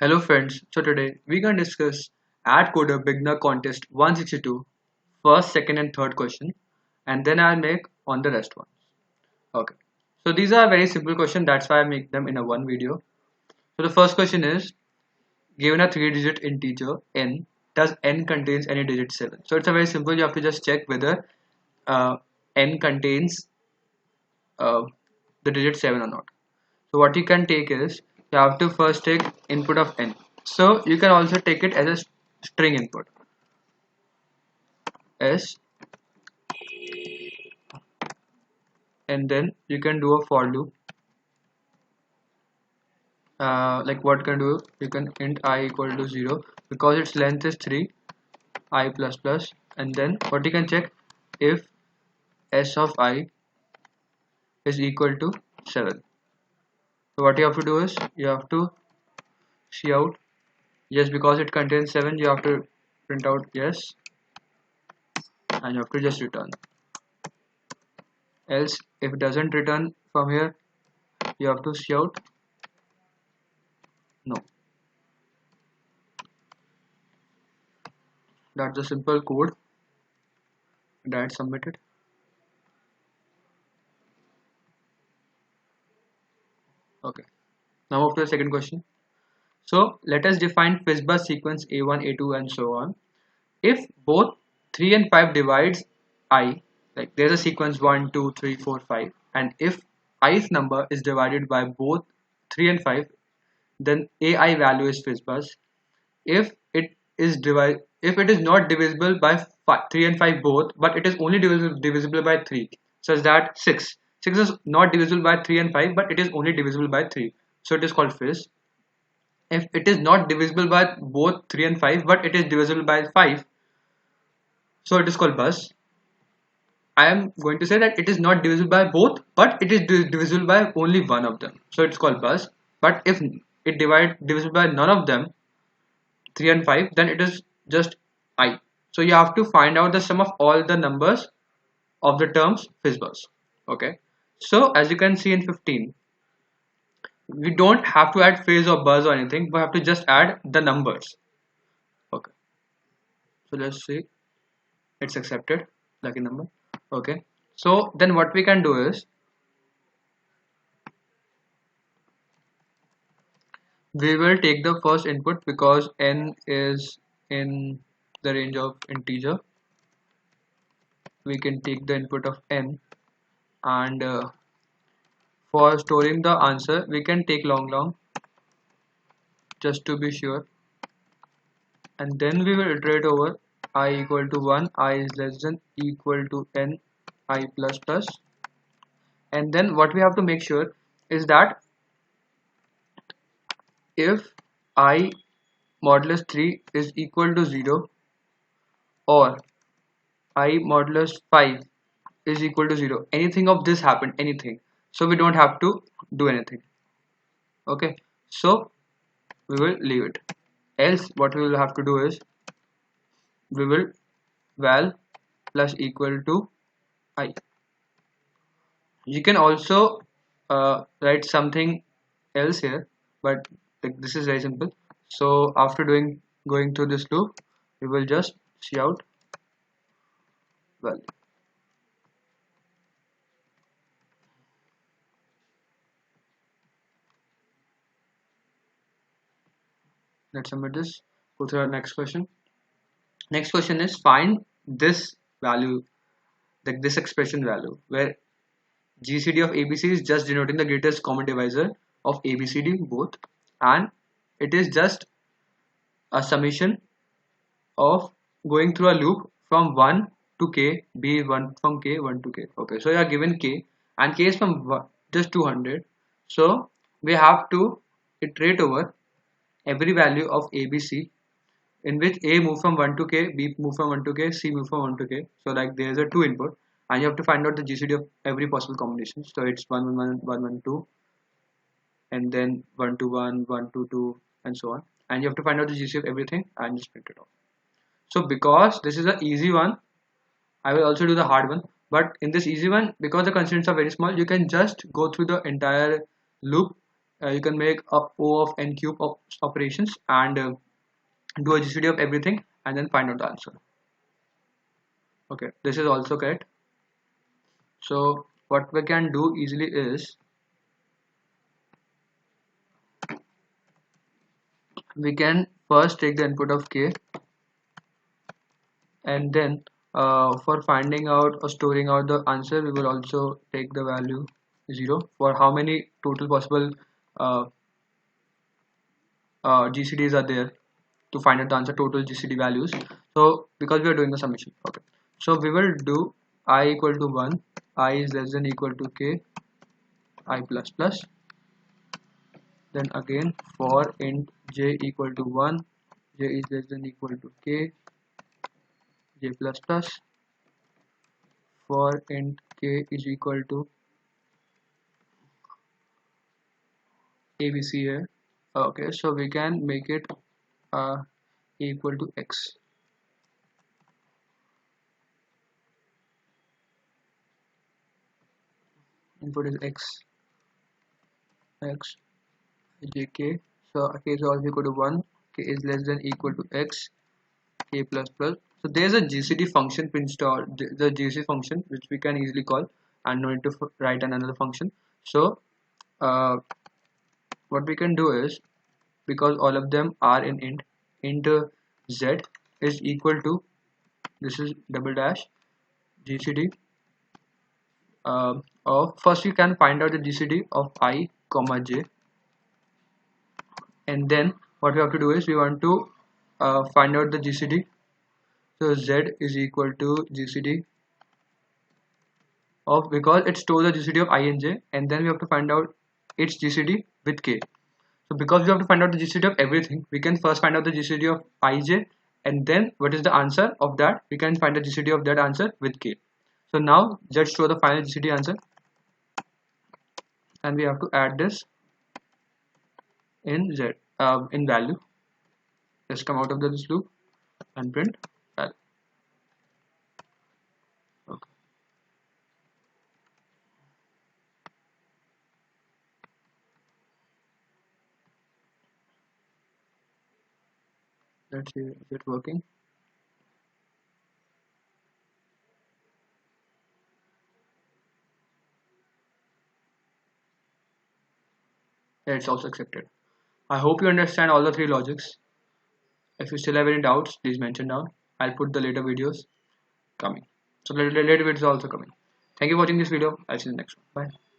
Hello friends, so today we're going to discuss Add Coder Beginner Contest 162, first, second and third question, and then I'll make on the rest ones. Okay, so these are very simple questions, that's why I make them in a one video. So the first question is, given a 3-digit integer n, does n contains any digit 7? So it's a very simple, you have to just check whether uh, n contains uh, the digit 7 or not. So what you can take is, you have to first take input of n. So you can also take it as a string input s, and then you can do a for loop. Like what can do, you can int I equal to 0 because its length is 3 I plus plus, and then what you can check, if s of I is equal to 7. So what you have to do is, you have to see out yes, because it contains 7, you have to print out yes, and you have to just return. Else if it doesn't return from here, you have to see out no. That's the simple code that's submitted. Okay, now move to the second question. So let us define Fizzbuzz sequence A1, A2 and so on. If both 3 and 5 divides I, like there's a sequence 1, 2, 3, 4, 5, and if ith number is divided by both 3 and 5, then AI value is Fizzbuzz. If if it is not divisible by 3 and 5 both, but it is only divisible by 3, such that 6 is not divisible by 3 and 5, but it is only divisible by 3, so it is called Fizz. If it is not divisible by both 3 and 5, but it is divisible by 5, so it is called Buzz. I am going to say that it is not divisible by both, but it is divisible by only one of them, so it's called Buzz. But if it divisible by none of them, 3 and 5, then it is just I. So you have to find out the sum of all the numbers of the terms Fizzbuzz. Okay, so as you can see in 15, we don't have to add phase or buzz or anything, we have to just add the numbers. Okay, so let's see, it's accepted, lucky number. Okay, so then what we can do is, we will take the first input because n is in the range of integer. We can take the input of n, and for storing the answer we can take long just to be sure, and then we will iterate over I equal to 1, I is less than equal to n I plus plus, and then what we have to make sure is that if I modulus 3 is equal to 0 or I modulus 5 is equal to 0, anything of this happened, anything, so we don't have to do anything. Okay, so we will leave it. Else what we will have to do is, we will val plus equal to I. You can also write something else here, but like, this is very simple. So after going through this loop, we will just see out value. Let's submit this. Go to our next question. Next question is, find this value, like this expression value, where GCD of ABC is just denoting the greatest common divisor of ABCD both, and it is just a summation of going through a loop from 1 to k, be 1 from k, 1 to k. Okay, so you are given k, and k is from just 200, so we have to iterate over every value of ABC, in which A move from 1 to k, B move from 1 to k, C move from 1 to k. So like there is a 2 input, and you have to find out the GCD of every possible combination. So it's 1 1 1 1 1 2, and then 1 2 1 1 2 2, and so on. And you have to find out the GCD of everything and just print it off. So because this is an easy one, I will also do the hard one. But in this easy one, because the constraints are very small, you can just go through the entire loop you can make a O of n cube of operations and do a GCD of everything and then find out the answer. Okay, this is also correct. So what we can do easily is we can first take the input of k, and then for finding out or storing out the answer we will also take the value 0 for how many total possible uh, GCDs are there to find out the answer total GCD values. So because we are doing the summation, okay, so we will do I equal to 1, I is less than equal to k, I plus plus, then again for int j equal to 1, j is less than equal to k, j plus plus, for int k is equal to abc here. Okay, so we can make it equal to x. Input is x jk. So k is also equal to 1, k is less than equal to x, k plus plus. So there's a GCD function pre-installed, the GCD function which we can easily call and no need to write another function. So what we can do is, because all of them are in int z is equal to, this is double dash GCD of, first you can find out the GCD of I comma j, and then what we have to do is we want to find out the GCD. So z is equal to GCD of, because it stores the GCD of I and j, and then we have to find out its GCD with k. So because we have to find out the GCD of everything, we can first find out the GCD of ij, and then what is the answer of that, we can find the GCD of that answer with k. So now let's show the final GCD answer, and we have to add this in z in value. Let's come out of this loop and print value. Okay. Let's see, is it working? Yeah, it's also accepted. I hope you understand all the three logics. If you still have any doubts, please mention down. I'll put the later videos coming. So later videos are also coming. Thank you for watching this video. I'll see you in the next one. Bye.